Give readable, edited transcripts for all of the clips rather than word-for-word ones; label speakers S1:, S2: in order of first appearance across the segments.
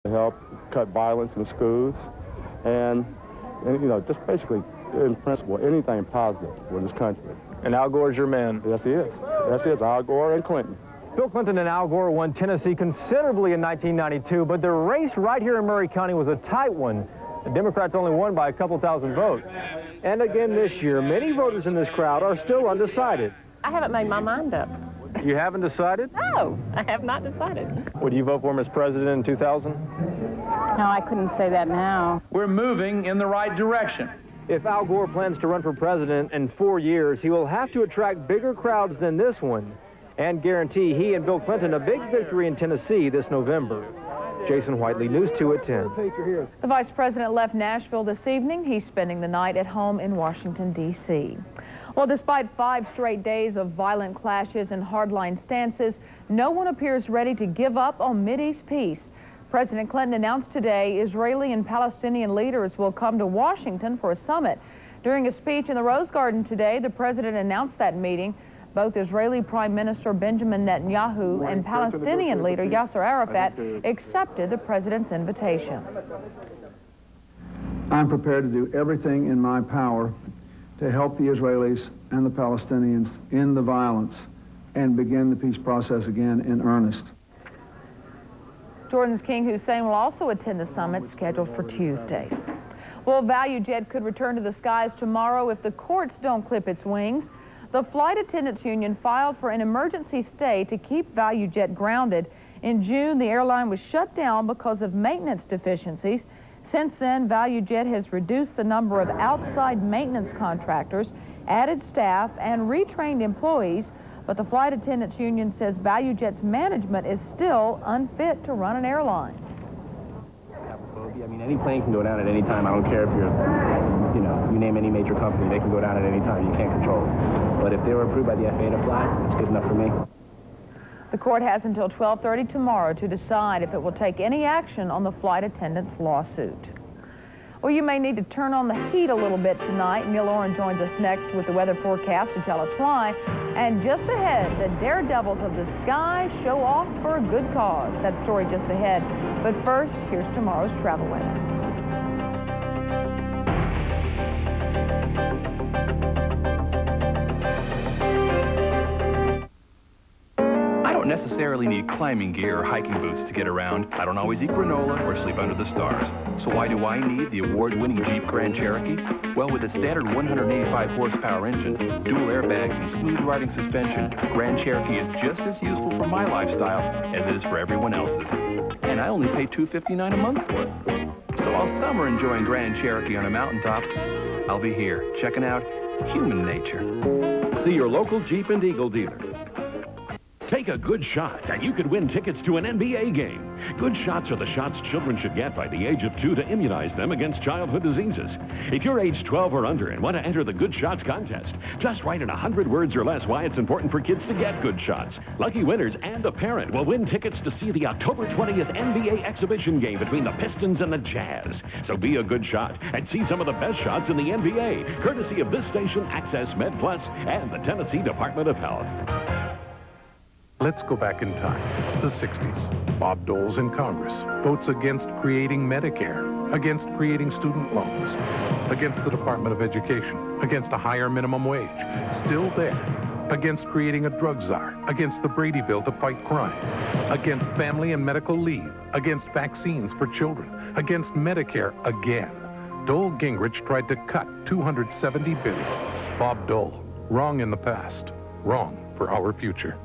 S1: to help cut violence in schools and you know, just basically, in principle, anything positive for this country.
S2: And Al Gore's your man.
S1: Yes, he is. Yes, he is. Al Gore and Clinton.
S2: Bill Clinton and Al Gore won Tennessee considerably in 1992, but the race right here in Maury County was a tight one. The Democrats only won by a couple thousand votes. And again this year, many voters in this crowd are still undecided.
S3: I haven't made my mind up.
S2: You haven't decided?
S3: No, I have not decided.
S2: Would you vote for him as president in 2000?
S3: No, I couldn't say that now.
S4: We're moving in the right direction.
S2: If Al Gore plans to run for president in 4 years, he will have to attract bigger crowds than this one and guarantee he and Bill Clinton a big victory in Tennessee this November. Jason Whiteley, News 2 at 10.
S5: The vice president left Nashville this evening. He's spending the night at home in Washington, D.C. Well, despite 5 straight days of violent clashes and hardline stances, no one appears ready to give up on Mideast peace. President Clinton announced today Israeli and Palestinian leaders will come to Washington for a summit. During a speech in the Rose Garden today, the president announced that meeting. Both Israeli Prime Minister Benjamin Netanyahu and Palestinian leader Yasser Arafat accepted the president's invitation.
S6: I'm prepared to do everything in my power to help the Israelis and the Palestinians end the violence and begin the peace process again in earnest.
S5: Jordan's King Hussein will also attend the summit scheduled for Tuesday. Well, ValueJet could return to the skies tomorrow if the courts don't clip its wings. The Flight Attendants Union filed for an emergency stay to keep ValueJet grounded. In June, the airline was shut down because of maintenance deficiencies. Since then, ValueJet has reduced the number of outside maintenance contractors, added staff, and retrained employees. But the Flight Attendants Union says ValueJet's management is still unfit to run an airline.
S7: I mean, any plane can go down at any time. I don't care if you're, you name any major company, they can go down at any time. You can't control it. But if they were approved by the FAA to fly, it's good enough for me.
S5: The court has until 12:30 tomorrow to decide if it will take any action on the flight attendants' lawsuit. Well, you may need to turn on the heat a little bit tonight. Neil Orne joins us next with the weather forecast to tell us why. And just ahead, the daredevils of the sky show off for a good cause. That story just ahead. But first, here's tomorrow's travel weather.
S8: I don't necessarily need climbing gear or hiking boots to get around. I don't always eat granola or sleep under the stars. So why do I need the award-winning Jeep Grand Cherokee? Well, with its standard 185 horsepower engine, dual airbags, and smooth riding suspension, Grand Cherokee is just as useful for my lifestyle as it is for everyone else's. And I only pay $259 a month for it. So all summer enjoying Grand Cherokee on a mountaintop, I'll be here checking out human nature.
S9: See your local Jeep and Eagle dealer. Take a good shot, and you could win tickets to an NBA game. Good shots are the shots children should get by the age of 2 to immunize them against childhood diseases. If you're age 12 or under and want to enter the Good Shots contest, just write in 100 words or less why it's important for kids to get good shots. Lucky winners and a parent will win tickets to see the October 20th NBA exhibition game between the Pistons and the Jazz. So be a good shot and see some of the best shots in the NBA, courtesy of this station, Access MedPlus, and the Tennessee Department of Health.
S10: Let's go back in time, the 60s. Bob Dole's in Congress, votes against creating Medicare, against creating student loans, against the Department of Education, against a higher minimum wage, still there, against creating a drug czar, against the Brady Bill to fight crime, against family and medical leave, against vaccines for children, against Medicare again. Dole Gingrich tried to cut $270 billion. Bob Dole, wrong in the past, wrong for our future.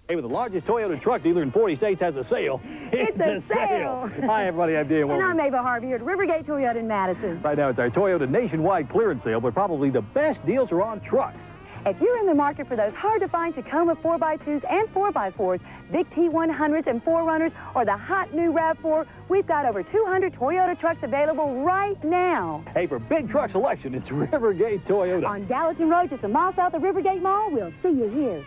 S11: Hey, with the largest Toyota truck dealer in 40 states has a sale.
S12: It's a sale.
S11: Hi, everybody. I'm Dan Wilson.
S12: And I'm Ava Harvey here at Rivergate Toyota in Madison.
S11: Right now, it's our Toyota nationwide clearance sale, but probably the best deals are on trucks.
S12: If you're in the market for those hard-to-find Tacoma 4x2s and 4x4s, big T100s and 4Runners, or the hot new RAV4, we've got over 200 Toyota trucks available right now.
S11: Hey, for big truck selection, it's Rivergate Toyota.
S12: On Gallatin Road, just a mile south of Rivergate Mall. We'll see you here.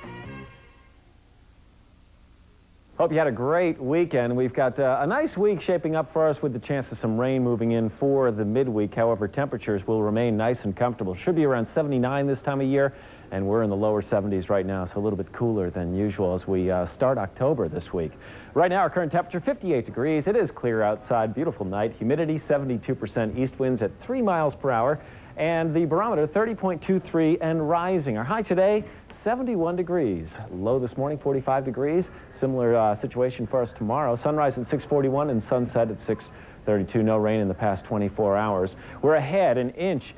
S2: Hope you had a great weekend. We've got a nice week shaping up for us with the chance of some rain moving in for the midweek. However, temperatures will remain nice and comfortable. Should be around 79 this time of year. and we're in the lower 70s right now, so a little bit cooler than usual as we start October this week. Right now, our current temperature, 58 degrees. It is clear outside, beautiful night. Humidity, 72%, east winds at 3 miles per hour. And the barometer, 30.23 and rising. Our high today, 71 degrees. Low this morning, 45 degrees. Similar situation for us tomorrow. Sunrise at 6:41 and sunset at 6:32. No rain in the past 24 hours. We're ahead 1.5 inches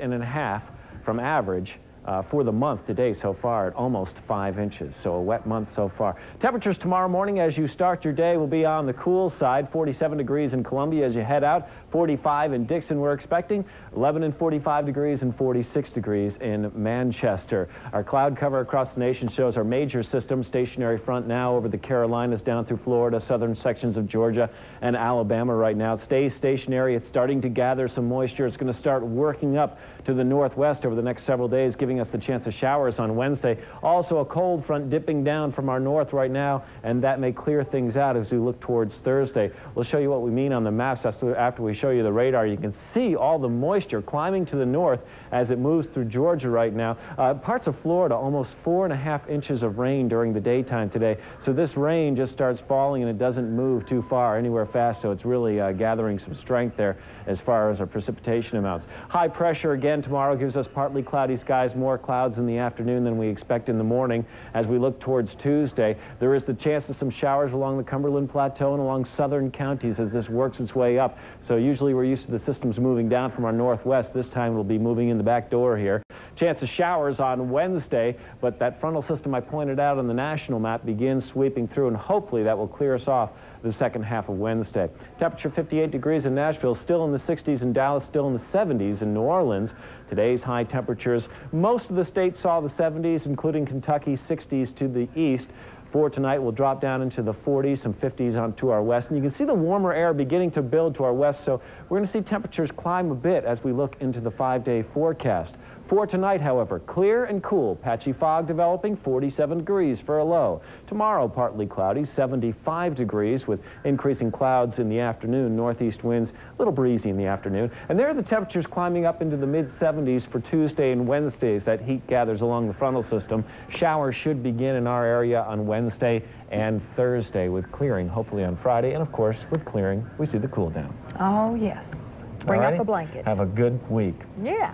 S2: from average for the month today so far at almost 5 inches. So a wet month so far. Temperatures tomorrow morning as you start your day will be on the cool side. 47 degrees in Columbia as you head out. 45 in Dixon we're expecting. 11 and 45 degrees and 46 degrees in Manchester. Our cloud cover across the nation shows our major system stationary front now over the Carolinas down through Florida, southern sections of Georgia and Alabama right now. It stays stationary. It's starting to gather some moisture. It's going to start working up to the northwest over the next several days, giving us the chance of showers on Wednesday. Also a cold front dipping down from our north right now, and that may clear things out as we look towards Thursday. We'll show you what we mean on the maps after we show you the radar. You can see all the moisture climbing to the north as it moves through Georgia right now. Parts of Florida, almost 4.5 inches of rain during the daytime today. So this rain just starts falling and it doesn't move too far anywhere fast, so it's really gathering some strength there as far as our precipitation amounts. High pressure again tomorrow gives us partly cloudy skies, more clouds in the afternoon than we expect in the morning. As we look towards Tuesday, there is the chance of some showers along the Cumberland Plateau and along southern counties as this works its way up. So usually we're used to the systems moving down from our northwest. This time we'll be moving in the back door here. Chance of showers on Wednesday, but that frontal system I pointed out on the national map begins sweeping through, and hopefully that will clear us off the second half of Wednesday. Temperature 58 degrees in Nashville, still in the 60s in Dallas, still in the 70s in New Orleans. Today's high temperatures, most of the states saw the 70s, including Kentucky, 60s to the east. For tonight, we'll drop down into the 40s, some 50s on to our west. And you can see the warmer air beginning to build to our west, so we're going to see temperatures climb a bit as we look into the 5-day forecast. For tonight, however, clear and cool. Patchy fog developing, 47 degrees for a low. Tomorrow, partly cloudy, 75 degrees with increasing clouds in the afternoon. Northeast winds, a little breezy in the afternoon. And there are the temperatures climbing up into the mid-70s for Tuesday and Wednesday as that heat gathers along the frontal system. Showers should begin in our area on Wednesday and Thursday with clearing, hopefully on Friday. And of course, with clearing, we see the cool down.
S5: Oh, yes. Bring up the blanket.
S2: Have a good week.
S5: Yeah.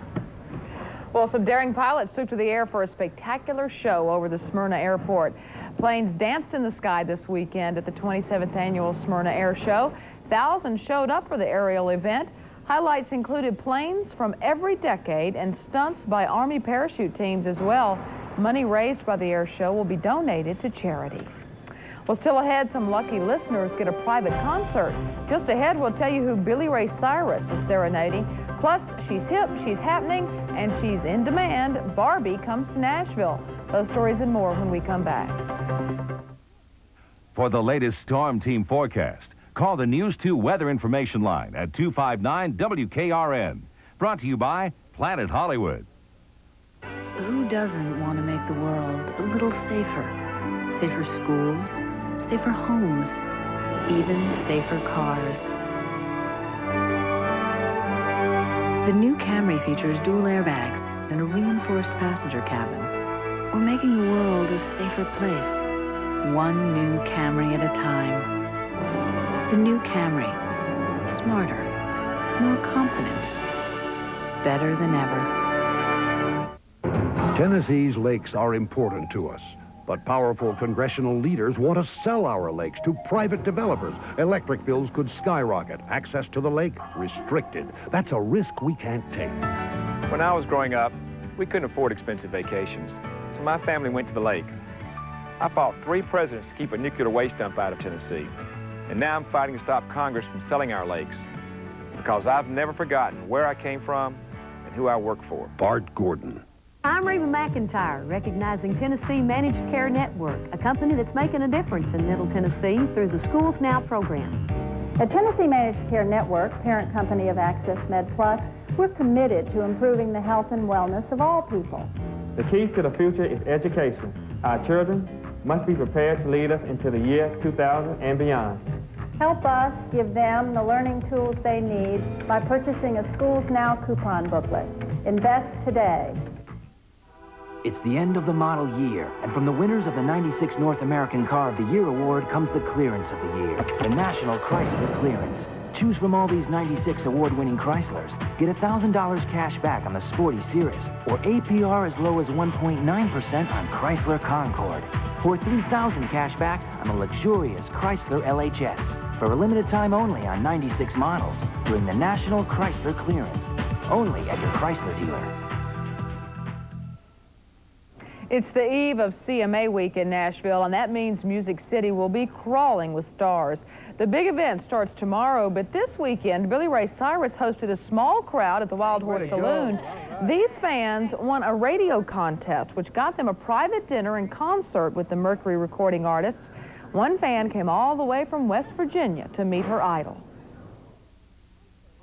S5: Well, some daring pilots took to the air for a spectacular show over the Smyrna Airport. Planes danced in the sky this weekend at the 27th annual Smyrna Air Show. Thousands showed up for the aerial event. Highlights included planes from every decade and stunts by Army parachute teams as well. Money raised by the air show will be donated to charity. Well, still ahead, some lucky listeners get a private concert. Just ahead, we'll tell you who Billy Ray Cyrus was serenading. Plus, she's hip, she's happening, and she's in demand. Barbie comes to Nashville. Those stories and more when we come back.
S13: For the latest Storm Team forecast, call the News 2 Weather Information Line at 259 WKRN. Brought to you by Planet Hollywood.
S14: Who doesn't want to make the world a little safer? Safer schools, safer homes, even safer cars. The new Camry features dual airbags and a reinforced passenger cabin. We're making the world a safer place, one new Camry at a time. The new Camry, smarter, more confident, better than ever.
S15: Tennessee's lakes are important to us, but powerful congressional leaders want to sell our lakes to private developers. Electric bills could skyrocket. Access to the lake restricted. That's a risk we can't take.
S16: When I was growing up, we couldn't afford expensive vacations, so my family went to the lake. I fought 3 presidents to keep a nuclear waste dump out of Tennessee, and now I'm fighting to stop Congress from selling our lakes, because I've never forgotten where I came from and who I work for.
S15: Bart Gordon.
S17: I'm Reba McIntyre, recognizing Tennessee Managed Care Network, a company that's making a difference in Middle Tennessee through the Schools Now program.
S18: At Tennessee Managed Care Network, parent company of Access Med Plus, we're committed to improving the health and wellness of all people.
S19: The key to the future is education. Our children must be prepared to lead us into the year 2000 and beyond.
S18: Help us give them the learning tools they need by purchasing a Schools Now coupon booklet. Invest today.
S20: It's the end of the model year, and from the winners of the 96 North American Car of the Year award comes the clearance of the year, the National Chrysler Clearance. Choose from all these 96 award-winning Chryslers. Get $1,000 cash back on the Sporty Cirrus, or APR as low as 1.9% on Chrysler Concorde, or $3,000 cash back on the luxurious Chrysler LHS. For a limited time only on 96 models during the National Chrysler Clearance. Only at your Chrysler dealer.
S5: It's the eve of CMA Week in Nashville, and that means Music City will be crawling with stars. The big event starts tomorrow, but this weekend, Billy Ray Cyrus hosted a small crowd at the Wild Horse Saloon. These fans won a radio contest, which got them a private dinner and concert with the Mercury recording artists. One fan came all the way from West Virginia to meet her idol.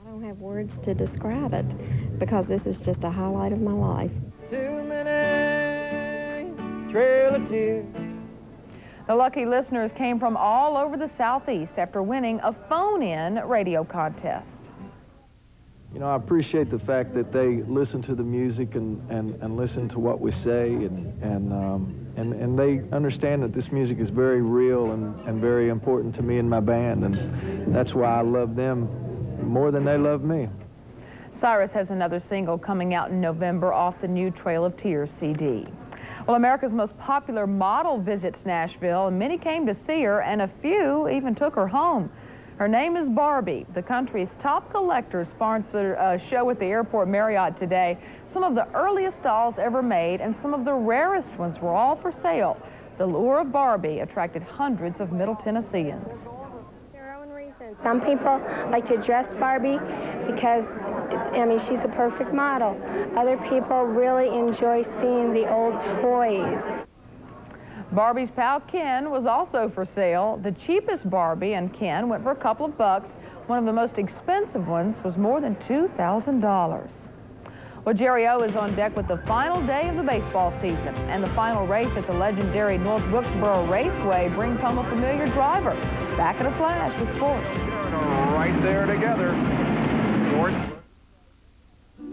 S21: I don't have words to describe it because this is just a highlight of my life.
S2: Too many trailer tears.
S5: The lucky listeners came from all over the Southeast after winning a phone-in radio contest.
S22: You know, I appreciate the fact that they listen to the music and listen to what we say, and they understand that this music is very real and very important to me and my band, and that's why I love them more than they love me.
S5: Cyrus has another single coming out in November off the new Trail of Tears CD. Well, America's most popular model visits Nashville, and many came to see her, and a few even took her home. Her name is Barbie. The country's top collectors sponsored a show at the Airport Marriott today. Some of the earliest dolls ever made and some of the rarest ones were all for sale. The lure of Barbie attracted hundreds of Middle Tennesseans.
S23: Some people like to dress Barbie because, I mean, she's the perfect model. Other people really enjoy seeing the old toys.
S5: Barbie's pal Ken was also for sale. The cheapest Barbie and Ken went for a couple of bucks. One of the most expensive ones was more than $2,000. Well, Jerry O is on deck with the final day of the baseball season, and the final race at the legendary North Wilkesboro Raceway brings home a familiar driver. Back in a flash with sports.
S24: Right there together.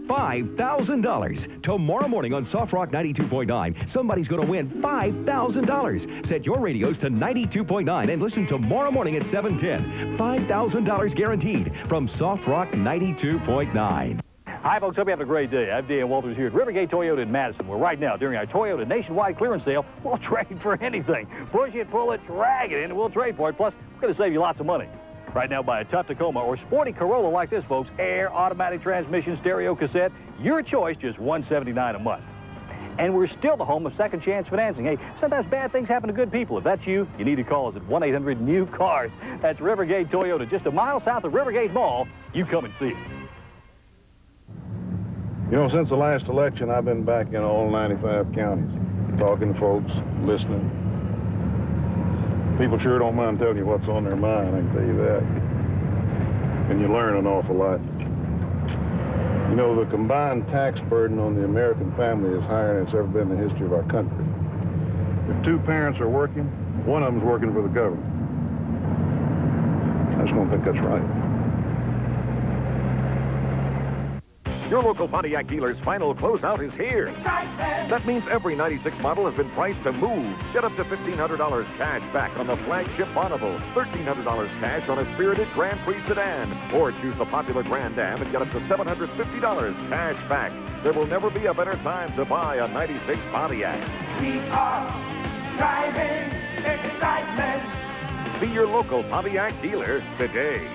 S25: $5,000. Tomorrow morning on Soft Rock 92.9, somebody's going to win $5,000. Set your radios to 92.9 and listen tomorrow morning at 7:10. $5,000 guaranteed from Soft Rock 92.9.
S11: Hi, folks. Hope you have a great day. I'm Dan Walters here at Rivergate Toyota in Madison, where right now, during our Toyota nationwide clearance sale, we'll trade for anything. Push it, pull it, drag it in, and we'll trade for it. Plus, we're going to save you lots of money. Right now, buy a tough Tacoma or sporty Corolla like this, folks. Air, automatic transmission, stereo, cassette. Your choice, just $179 a month. And we're still the home of second chance financing. Hey, sometimes bad things happen to good people. If that's you, you need to call us at 1-800-NEW-CARS. That's Rivergate Toyota, just a mile south of Rivergate Mall. You come and see us.
S26: You know, since the last election, I've been back in all 95 counties, talking to folks, listening. People sure don't mind telling you what's on their mind, I can tell you that. And you learn an awful lot. You know, the combined tax burden on the American family is higher than it's ever been in the history of our country. If two parents are working, one of them's working for the government. I just don't think that's right.
S9: Your local Pontiac dealer's final closeout is here. That means every 96 model has been priced to move. Get up to $1,500 cash back on the flagship Bonneville, $1,300 cash on a spirited Grand Prix sedan, or choose the popular Grand Am and get up to $750 cash back. There will never be a better time to buy a 96 Pontiac.
S27: We are driving excitement.
S9: See your local Pontiac dealer today.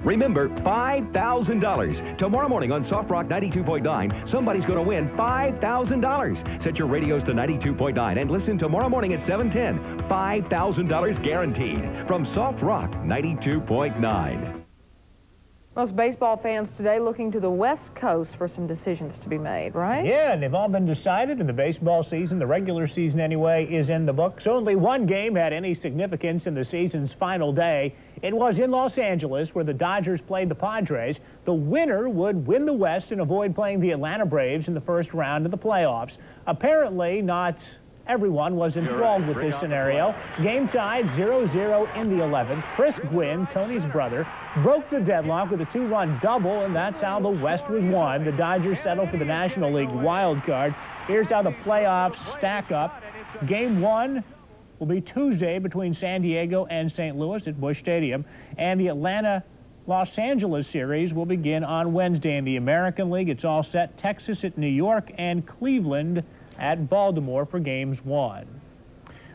S25: Remember, $5,000. Tomorrow morning on Soft Rock 92.9, somebody's going to win $5,000. Set your radios to 92.9 and listen tomorrow morning at 7:10. $5,000 guaranteed from Soft Rock 92.9.
S5: Most baseball fans today looking to the West Coast for some decisions to be made, right?
S28: Yeah, and they've all been decided, and the baseball season, the regular season anyway, is in the books. Only one game had any significance in the season's final day. It was in Los Angeles, where the Dodgers played the Padres. The winner would win the West and avoid playing the Atlanta Braves in the first round of the playoffs. Apparently not Everyone was enthralled with this scenario. Game tied 0-0 in the 11th. Chris Gwynn, Tony's brother, broke the deadlock with a 2-run double, and that's how the West was won. The Dodgers settle for the National League wild card. Here's how the playoffs stack up. Game 1 will be Tuesday between San Diego and St. Louis at Busch Stadium, and the Atlanta-Los Angeles series will begin on Wednesday. In the American League, it's all set. Texas at New York and Cleveland at Baltimore for Games 1.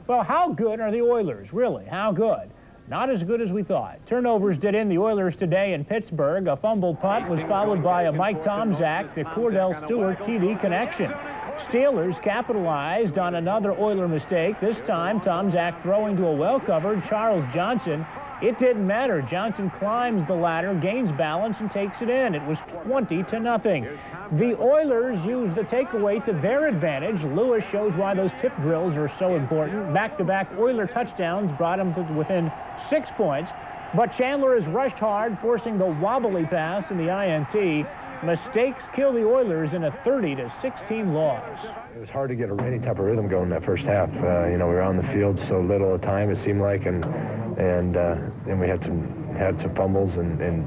S28: Well, how good are the Oilers? Really, how good? Not as good as we thought. Turnovers did in the Oilers today in Pittsburgh. A fumbled punt was followed by a Mike Tomczak to Cordell Stewart TD connection. Steelers capitalized on another Oiler mistake. This time, Tomczak throwing to a well-covered Charles Johnson. It didn't matter. Johnson climbs the ladder, gains balance, and takes it in. It was 20-0. The Oilers used the takeaway to their advantage. Lewis shows why those tip drills are so important. Back-to-back Oiler touchdowns brought them to within 6 points. But Chandler has rushed hard, forcing the wobbly pass in the INT. Mistakes kill the Oilers in a 30-16 loss.
S1: It was hard to get any type of rhythm going in that first half. You know, we were on the field so little at a time, it seemed like, and we had some fumbles, and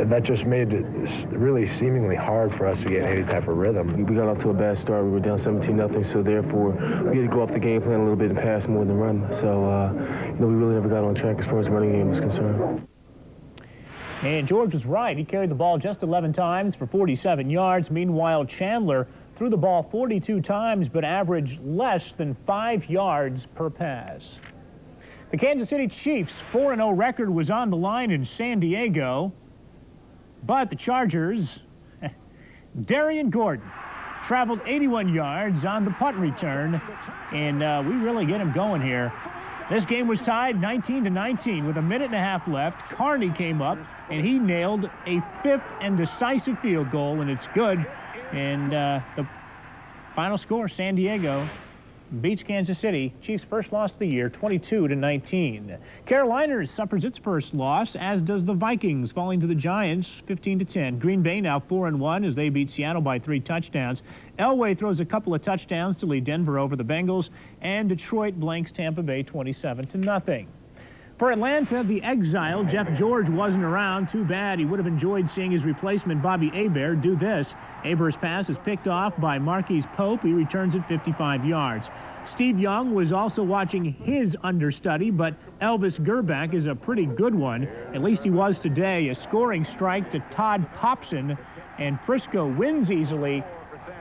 S1: that just made it really seemingly hard for us to get any type of rhythm.
S3: We got off to a bad start. We were down 17-0, so therefore we had to go off the game plan a little bit and pass more than run. So, you know, we really never got on track as far as the running game was concerned.
S28: And George was right. He carried the ball just 11 times for 47 yards. Meanwhile, Chandler threw the ball 42 times but averaged less than 5 yards per pass. The Kansas City Chiefs' 4-0 record was on the line in San Diego, but the Chargers, Darian Gordon, traveled 81 yards on the punt return, and we really get him going here. This game was tied 19-19 with a minute and a half left. Carney came up, and he nailed a 5th and decisive field goal, and it's good. And the final score, San Diego beats Kansas City. Chiefs' first loss of the year, 22-19. Carolina suffers its first loss, as does the Vikings, falling to the Giants 15-10. Green Bay now 4-1 as they beat Seattle by 3 touchdowns. Elway throws a couple of touchdowns to lead Denver over the Bengals, and Detroit blanks Tampa Bay 27-0. For Atlanta, the exile, Jeff George, wasn't around. Too bad. He would have enjoyed seeing his replacement, Bobby Hebert, do this. Hebert's pass is picked off by Marquise Pope. He returns it 55 yards. Steve Young was also watching his understudy, but Elvis Gerback is a pretty good one. At least he was today. A scoring strike to Todd Popson, and Frisco wins easily,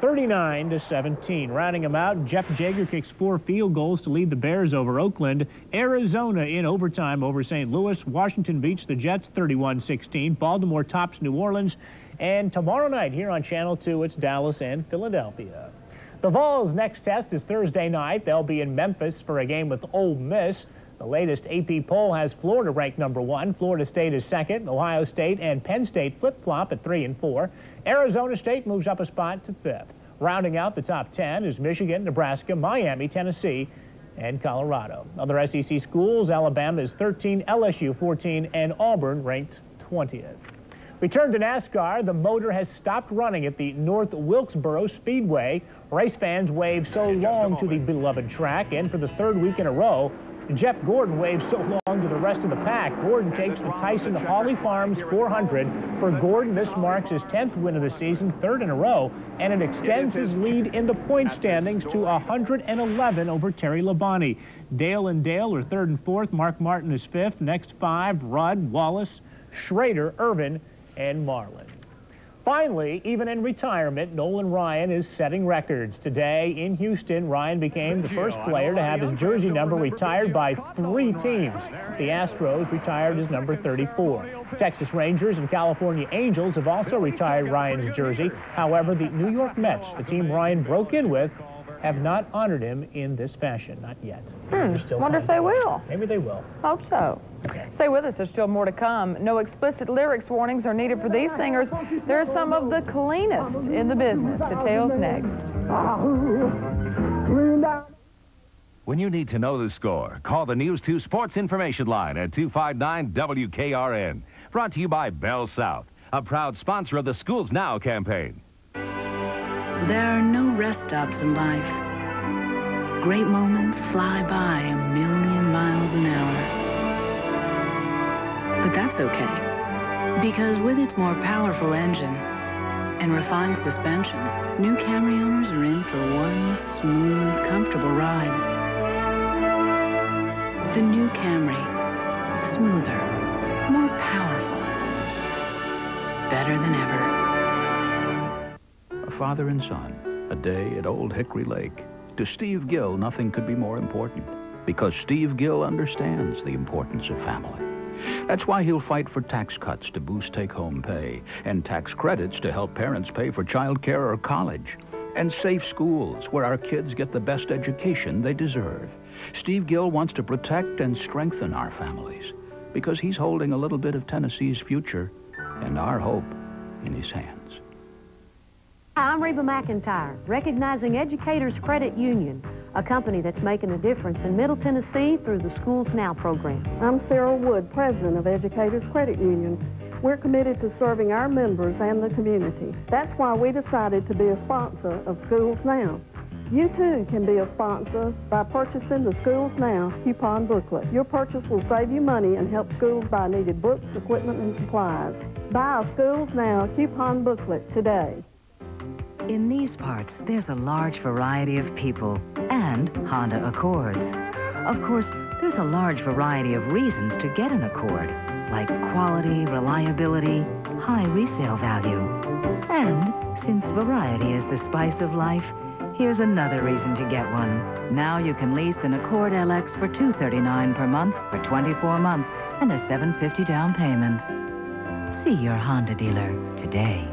S28: 39-17. Rounding him out, Jeff Jager kicks 4 field goals to lead the Bears over Oakland. Arizona in overtime over St. Louis. Washington beats the Jets 31-16. Baltimore tops New Orleans. And tomorrow night here on Channel 2, it's Dallas and Philadelphia. The Vols' next test is Thursday night. They'll be in Memphis for a game with Ole Miss. The latest AP poll has Florida ranked number 1. Florida State is 2nd. Ohio State and Penn State flip-flop at 3 and 4. Arizona State moves up a spot to 5th. Rounding out the top 10 is Michigan, Nebraska, Miami, Tennessee, and Colorado. Other SEC schools, Alabama is 13, LSU 14, and Auburn ranked 20th. Return to NASCAR. The motor has stopped running at the North Wilkesboro Speedway. Race fans wave so long to the beloved track, and for the 3rd week in a row, Jeff Gordon waves so long to the rest of the pack. Gordon takes the Tyson Hawley Farms 400. For Gordon, this marks his 10th win of the season, 3rd in a row, and it extends his lead in the point standings to 111 over Terry Labonte. Dale and Dale are 3rd and 4th. Mark Martin is 5th. Next 5, Rudd, Wallace, Schrader, Irvin, and Marlin. Finally, even in retirement, Nolan Ryan is setting records. Today in Houston, Ryan became the first player to have his jersey number retired by 3 teams. The Astros retired his number 34. Texas Rangers and California Angels have also retired Ryan's jersey. However, the New York Mets, the team Ryan broke in with, have not honored him in this fashion. Not yet.
S5: Wonder if they will.
S28: Maybe they will.
S5: Hope so. Stay with us. There's still more to come. No explicit lyrics warnings are needed for these singers. They're some of the cleanest in the business. Details next.
S13: When you need to know the score, call the News 2 Sports Information Line at 259 WKRN. Brought to you by Bell South, a proud sponsor of the Schools Now campaign.
S14: There are no rest stops in life. Great moments fly by 1,000,000 miles an hour. But that's okay, because with its more powerful engine and refined suspension, new Camry owners are in for one smooth, comfortable ride. The new Camry, smoother, more powerful, better than ever.
S4: A father and son, a day at Old Hickory Lake. To Steve Gill, nothing could be more important, because Steve Gill understands the importance of family. That's why he'll fight for tax cuts to boost take-home pay, and tax credits to help parents pay for child care or college, and safe schools where our kids get the best education they deserve. Steve Gill wants to protect and strengthen our families, because he's holding a little bit of Tennessee's future and our hope in his hands.
S17: I'm Reba McIntyre, recognizing Educators Credit Union, a company that's making a difference in Middle Tennessee through the Schools Now program.
S6: I'm Sarah Wood, president of Educators Credit Union. We're committed to serving our members and the community. That's why we decided to be a sponsor of Schools Now. You too can be a sponsor by purchasing the Schools Now coupon booklet. Your purchase will save you money and help schools buy needed books, equipment, and supplies. Buy a Schools Now coupon booklet today.
S14: In these parts, there's a large variety of people and Honda Accords. Of course, there's a large variety of reasons to get an Accord, like quality, reliability, high resale value. And since variety is the spice of life, here's another reason to get one. Now you can lease an Accord LX for $239 per month for 24 months and a $750 down payment. See your Honda dealer today.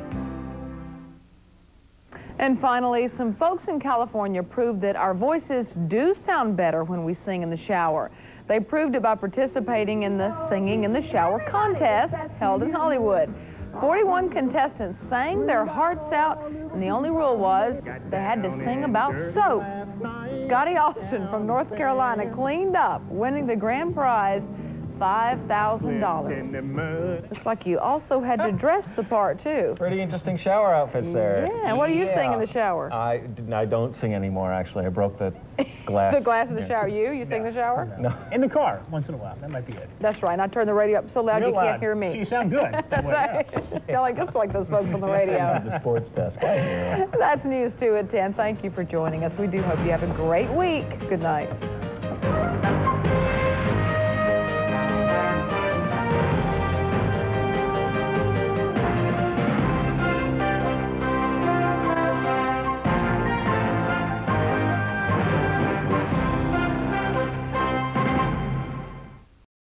S5: And finally, some folks in California proved that our voices do sound better when we sing in the shower. They proved it by participating in the Singing in the Shower contest held in Hollywood. 41 contestants sang their hearts out, and the only rule was they had to sing about soap. Scotty Austin from North Carolina cleaned up, winning the grand prize, $5,000. Looks like you also had to dress the part, too.
S2: Pretty interesting shower outfits there.
S5: Yeah, what do you sing in the shower?
S2: I don't sing anymore, actually. I broke the glass.
S5: The glass in the shower. You sing the shower?
S2: No.
S28: In the car, once in a while. That might be it.
S5: That's right. And I turn the radio up so loud
S28: Real
S5: you can't
S28: loud.
S5: hear me.
S28: So you sound good.
S5: That's right. Just like those folks on the radio.
S2: At the sports desk.
S5: That's News 2 at 10. Thank you for joining us. We do hope you have a great week. Good night.